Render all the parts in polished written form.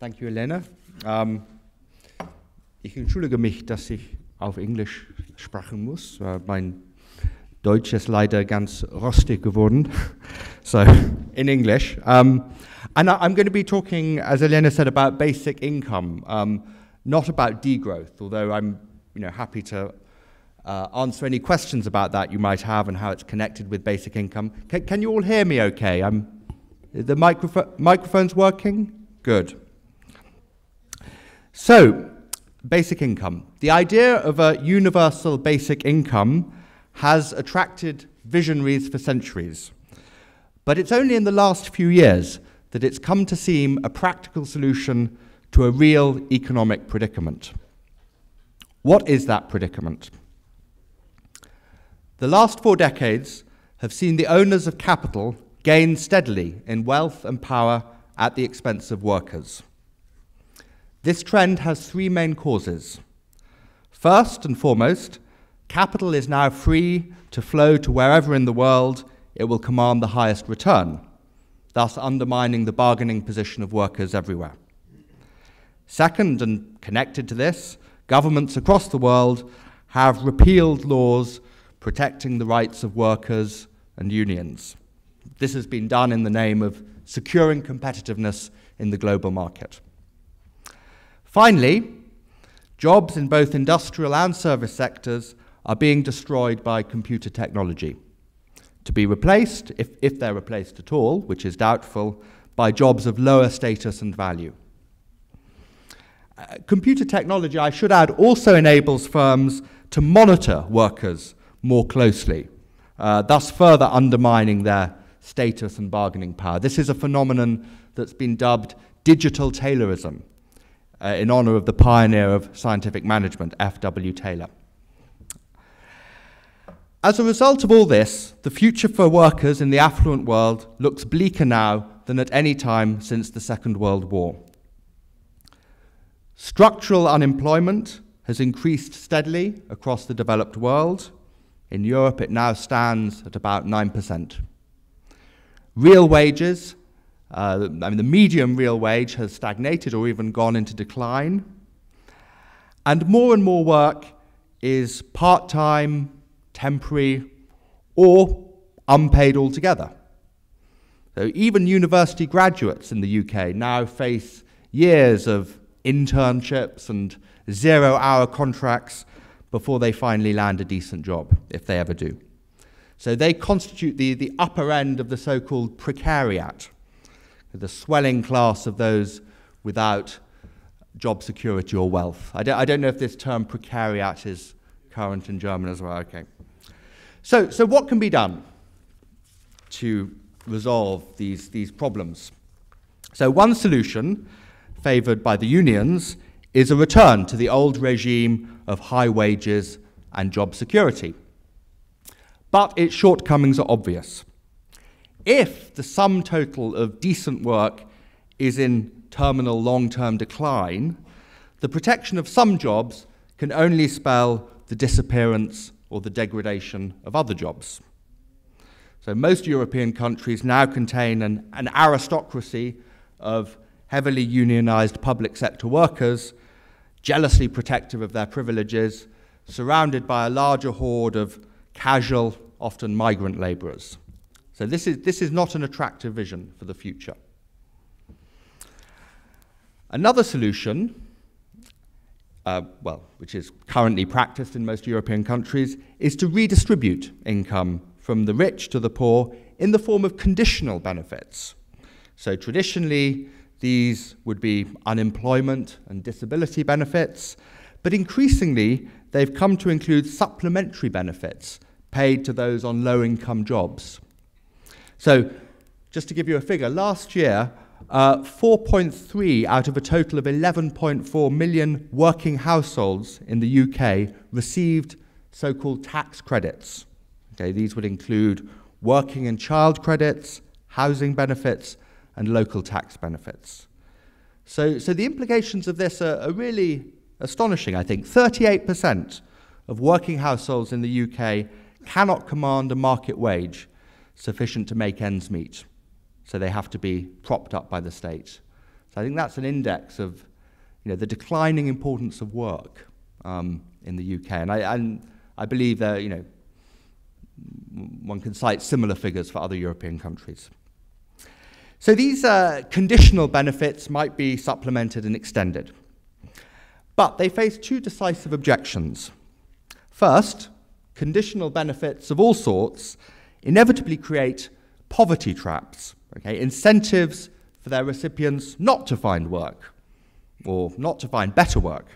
Thank you, Elena. Ich entschuldige mich, dass ich auf Englisch sprechen muss. Mein Deutsch ist leider ganz rustig geworden. So, in English. And I'm going to be talking, as Elena said, about basic income, not about degrowth, although I'm happy to answer any questions about that you might have and how it's connected with basic income. Can you all hear me okay? The microphone's working? Good. So, basic income. The idea of a universal basic income has attracted visionaries for centuries. But it's only in the last few years that it's come to seem a practical solution to a real economic predicament. What is that predicament? The last 4 decades have seen the owners of capital gain steadily in wealth and power at the expense of workers. This trend has 3 main causes. First and foremost, capital is now free to flow to wherever in the world it will command the highest return, thus undermining the bargaining position of workers everywhere. Second, and connected to this, governments across the world have repealed laws protecting the rights of workers and unions. This has been done in the name of securing competitiveness in the global market. Finally, jobs in both industrial and service sectors are being destroyed by computer technology, to be replaced, if they're replaced at all, which is doubtful, by jobs of lower status and value. Computer technology, I should add, also enables firms to monitor workers more closely, thus further undermining their status and bargaining power. This is a phenomenon that's been dubbed digital Taylorism, in honor of the pioneer of scientific management, F.W. Taylor. As a result of all this, the future for workers in the affluent world looks bleaker now than at any time since the Second World War. Structural unemployment has increased steadily across the developed world. In Europe, it now stands at about 9%. Real wages, the median real wage has stagnated or even gone into decline. And more work is part-time, temporary, or unpaid altogether. So even university graduates in the UK now face years of internships and 0-hour contracts before they finally land a decent job, if they ever do. So they constitute the upper end of the so-called precariat, the swelling class of those without job security or wealth. I don't know if this term precariat is current in German as well. Okay. So what can be done to resolve these problems? So one solution, favoured by the unions, is a return to the old regime of high wages and job security. But its shortcomings are obvious. If the sum total of decent work is in terminal long-term decline, the protection of some jobs can only spell the disappearance or the degradation of other jobs. So most European countries now contain an aristocracy of heavily unionized public sector workers, jealously protective of their privileges, surrounded by a larger horde of casual, often migrant laborers. So this is not an attractive vision for the future. Another solution, which is currently practiced in most European countries, is to redistribute income from the rich to the poor in the form of conditional benefits. So traditionally, these would be unemployment and disability benefits, but increasingly, they've come to include supplementary benefits paid to those on low-income jobs. So, just to give you a figure, last year, 4.3 out of a total of 11.4 million working households in the UK received so-called tax credits. Okay, these would include working and child credits, housing benefits, and local tax benefits. So the implications of this are really astonishing, I think. 38% of working households in the UK cannot command a market wage sufficient to make ends meet. So they have to be propped up by the state. So I think that's an index of the declining importance of work in the UK. And I believe that one can cite similar figures for other European countries. So these conditional benefits might be supplemented and extended. But they face two decisive objections. First, conditional benefits of all sorts inevitably create poverty traps, incentives for their recipients not to find work or not to find better work.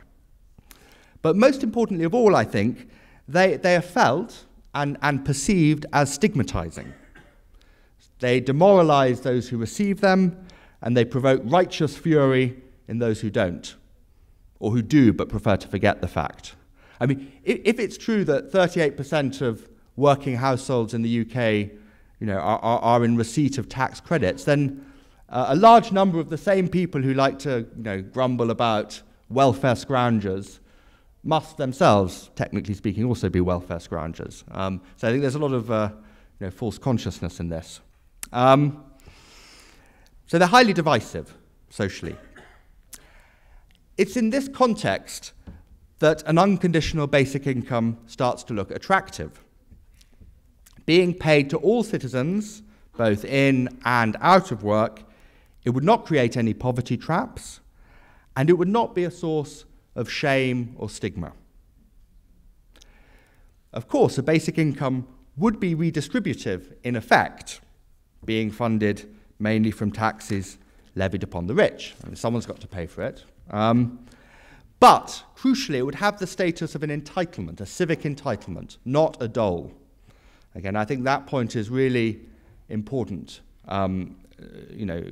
But most importantly of all, I think, they are felt and perceived as stigmatizing. They demoralize those who receive them, and they provoke righteous fury in those who don't, or who do but prefer to forget the fact. I mean, if it's true that 38% of working households in the UK are in receipt of tax credits, then a large number of the same people who like to grumble about welfare scroungers must themselves, technically speaking, also be welfare scroungers. So I think there's a lot of false consciousness in this. So they're highly divisive socially. It's in this context that an unconditional basic income starts to look attractive. Being paid to all citizens, both in and out of work, it would not create any poverty traps, and it would not be a source of shame or stigma. Of course, a basic income would be redistributive in effect, being funded mainly from taxes levied upon the rich. I mean, someone's got to pay for it. But, crucially, it would have the status of an entitlement, a civic entitlement, not a dole. Again, I think that point is really important,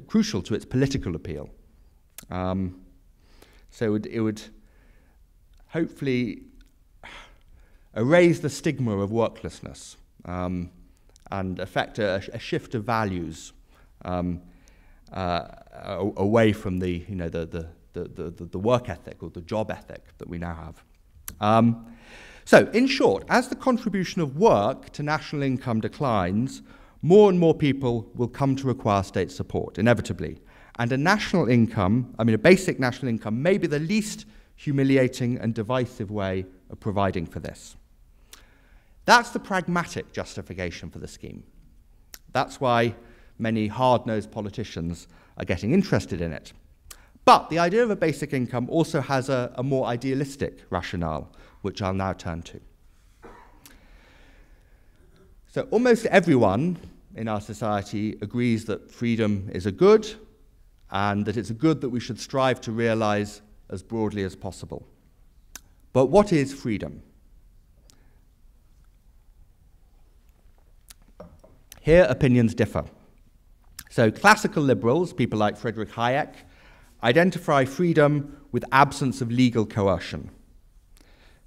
crucial to its political appeal. So it would hopefully erase the stigma of worklessness and affect a shift of values away from the work ethic or the job ethic that we now have. So, in short, as the contribution of work to national income declines, more and more people will come to require state support, inevitably. And a national income, a basic national income, may be the least humiliating and divisive way of providing for this. That's the pragmatic justification for the scheme. That's why many hard-nosed politicians are getting interested in it. But the idea of a basic income also has a more idealistic rationale, which I'll now turn to. So almost everyone in our society agrees that freedom is a good, and that it's a good that we should strive to realize as broadly as possible. But what is freedom? Here, opinions differ. So classical liberals, people like Friedrich Hayek, identify freedom with absence of legal coercion.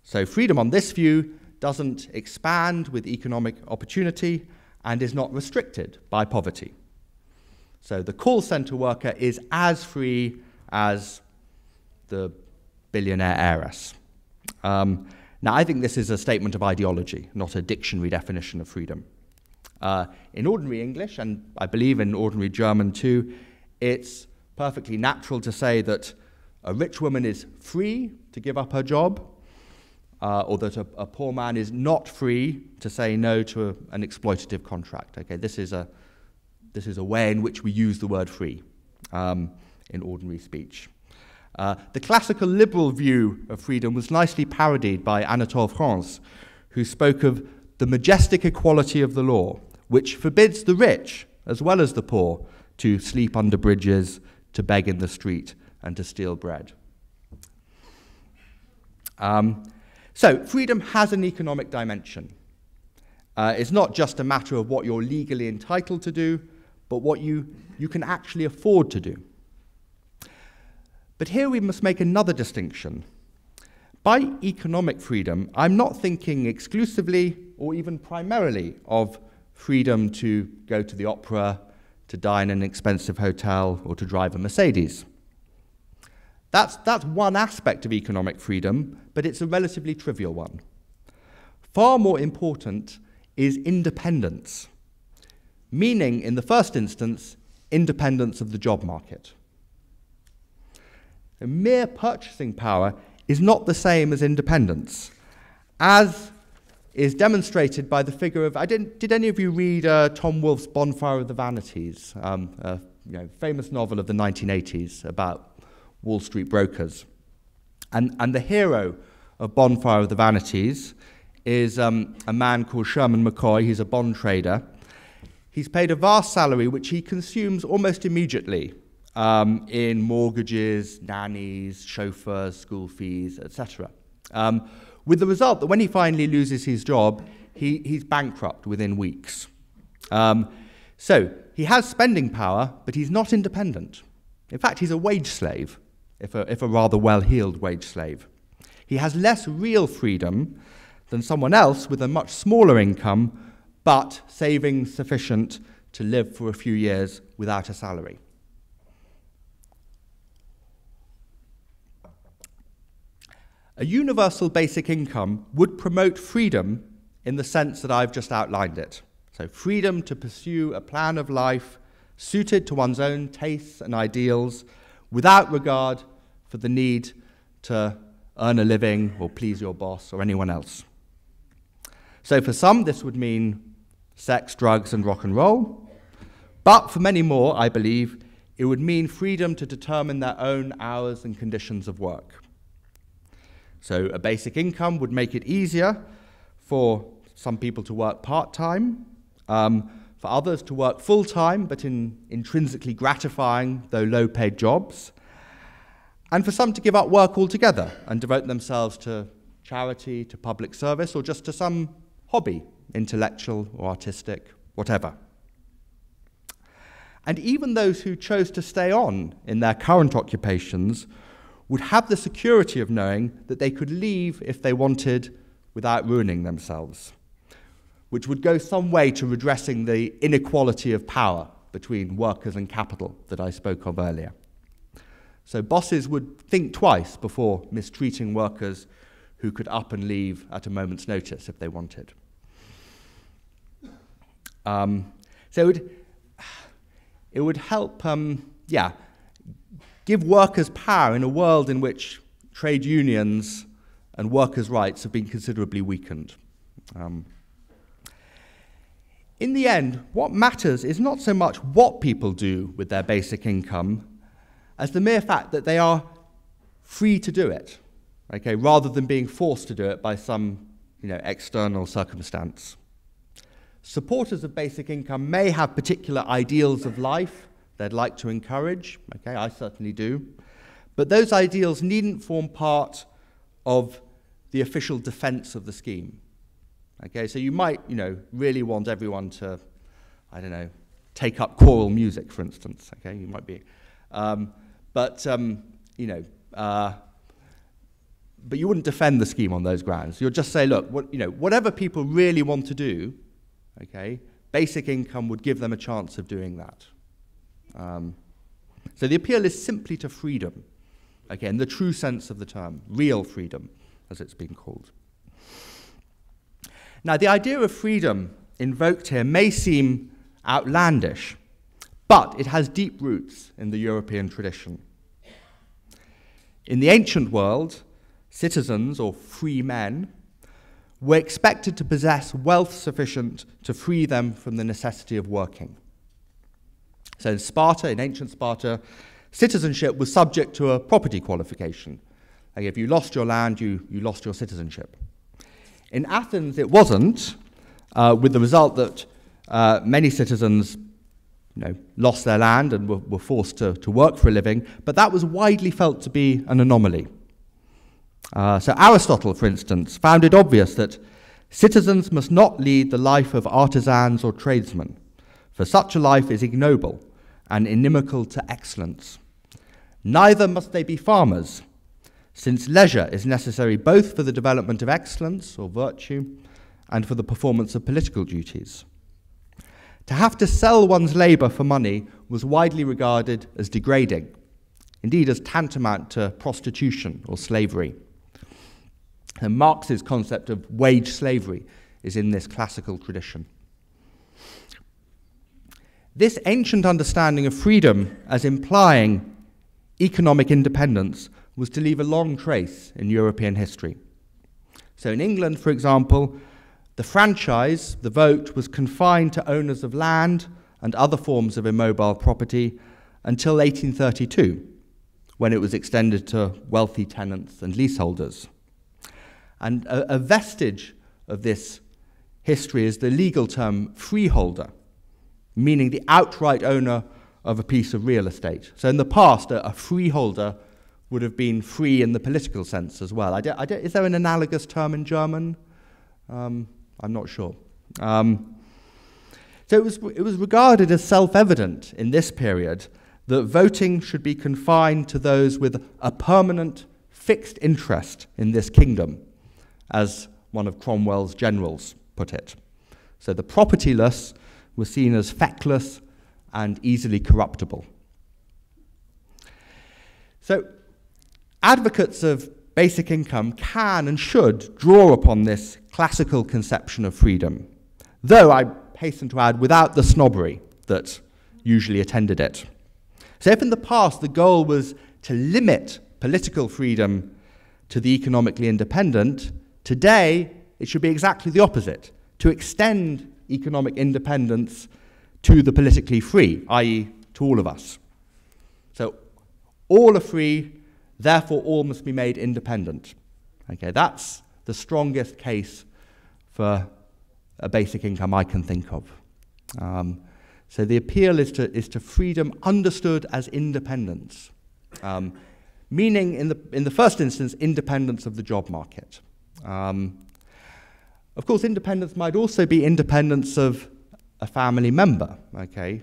So freedom on this view doesn't expand with economic opportunity and is not restricted by poverty. So the call center worker is as free as the billionaire heiress. Now, I think this is a statement of ideology, not a dictionary definition of freedom. In ordinary English, and I believe in ordinary German too, it's perfectly natural to say that a rich woman is free to give up her job, or that a poor man is not free to say no to an exploitative contract. Okay, this is a way in which we use the word free in ordinary speech. The classical liberal view of freedom was nicely parodied by Anatole France, who spoke of the majestic equality of the law, which forbids the rich as well as the poor to sleep under bridges, to beg in the street, and to steal bread. So freedom has an economic dimension. It's not just a matter of what you're legally entitled to do, but what you can actually afford to do. But here we must make another distinction. By economic freedom, I'm not thinking exclusively or even primarily of freedom to go to the opera, to dine in an expensive hotel, or to drive a Mercedes. That's one aspect of economic freedom, but it's a relatively trivial one. Far more important is independence, meaning, in the first instance, independence of the job market. mere purchasing power is not the same as independence, as is demonstrated by the figure of, did any of you read Tom Wolfe's Bonfire of the Vanities, famous novel of the 1980s about Wall Street brokers? And the hero of Bonfire of the Vanities is a man called Sherman McCoy. He's a bond trader. He's paid a vast salary which he consumes almost immediately in mortgages, nannies, chauffeurs, school fees, etc. With the result that when he finally loses his job, he's bankrupt within weeks. So he has spending power, but he's not independent. In fact, he's a wage slave, if a rather well-heeled wage slave. He has less real freedom than someone else with a much smaller income, but savings sufficient to live for a few years without a salary. A universal basic income would promote freedom in the sense that I've just outlined it. So freedom to pursue a plan of life suited to one's own tastes and ideals without regard for the need to earn a living or please your boss or anyone else. So for some, this would mean sex, drugs, and rock and roll. But for many more, I believe, it would mean freedom to determine their own hours and conditions of work. So a basic income would make it easier for some people to work part-time, for others to work full-time, but in intrinsically gratifying, though low-paid jobs, and for some to give up work altogether and devote themselves to charity, to public service, or just to some hobby, intellectual or artistic, whatever. And even those who chose to stay on in their current occupations would have the security of knowing that they could leave if they wanted without ruining themselves, which would go some way to redressing the inequality of power between workers and capital that I spoke of earlier. So bosses would think twice before mistreating workers who could up and leave at a moment's notice if they wanted. So it would help, give workers power in a world in which trade unions and workers' rights have been considerably weakened. In the end, what matters is not so much what people do with their basic income as the mere fact that they are free to do it, okay, rather than being forced to do it by some external circumstance. Supporters of basic income may have particular ideals of life they'd like to encourage, okay, I certainly do, but those ideals needn't form part of the official defense of the scheme. Okay, so you might, really want everyone to, take up choral music, for instance, okay, you might be, but you wouldn't defend the scheme on those grounds. You'll just say, look, whatever people really want to do, okay, basic income would give them a chance of doing that. So the appeal is simply to freedom, okay, in the true sense of the term, real freedom, as it's been called. Now, the idea of freedom invoked here may seem outlandish, but it has deep roots in the European tradition. In the ancient world, citizens, or free men, were expected to possess wealth sufficient to free them from the necessity of working. So in Sparta, in ancient Sparta, citizenship was subject to a property qualification. Like if you lost your land, you lost your citizenship. In Athens, it wasn't, with the result that many citizens lost their land and were forced to work for a living, but that was widely felt to be an anomaly. So Aristotle, for instance, found it obvious that citizens must not lead the life of artisans or tradesmen, for such a life is ignoble and inimical to excellence. Neither must they be farmers, since leisure is necessary both for the development of excellence or virtue and for the performance of political duties. To have to sell one's labour for money was widely regarded as degrading, indeed as tantamount to prostitution or slavery. And Marx's concept of wage slavery is in this classical tradition. This ancient understanding of freedom as implying economic independence was to leave a long trace in European history. So in England, for example, the franchise, the vote, was confined to owners of land and other forms of immobile property until 1832, when it was extended to wealthy tenants and leaseholders. And a vestige of this history is the legal term freeholder, meaning the outright owner of a piece of real estate. So in the past, a freeholder would have been free in the political sense as well. Is there an analogous term in German? I'm not sure. So it was regarded as self-evident in this period that voting should be confined to those with a permanent, fixed interest in this kingdom, as one of Cromwell's generals put it. So the propertyless were seen as feckless and easily corruptible. So advocates of basic income can and should draw upon this classical conception of freedom, though I hasten to add, without the snobbery that usually attended it. So if in the past the goal was to limit political freedom to the economically independent, today it should be exactly the opposite, to extend economic independence to the politically free, i.e. to all of us. So all are free, therefore all must be made independent. Okay, that's the strongest case for a basic income I can think of. So the appeal is to freedom understood as independence, meaning in the first instance independence of the job market. Of course, independence might also be independence of a family member, okay,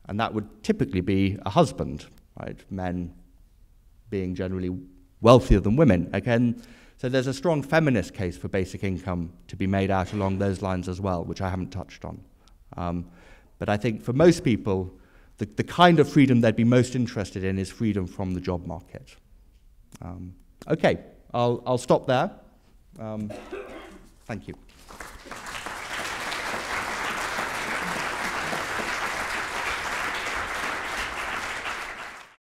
and that would typically be a husband, right? Men being generally wealthier than women, again. So there's a strong feminist case for basic income to be made out along those lines as well, which I haven't touched on. But I think for most people, the kind of freedom they'd be most interested in is freedom from the job market. Okay, I'll stop there. Thank you.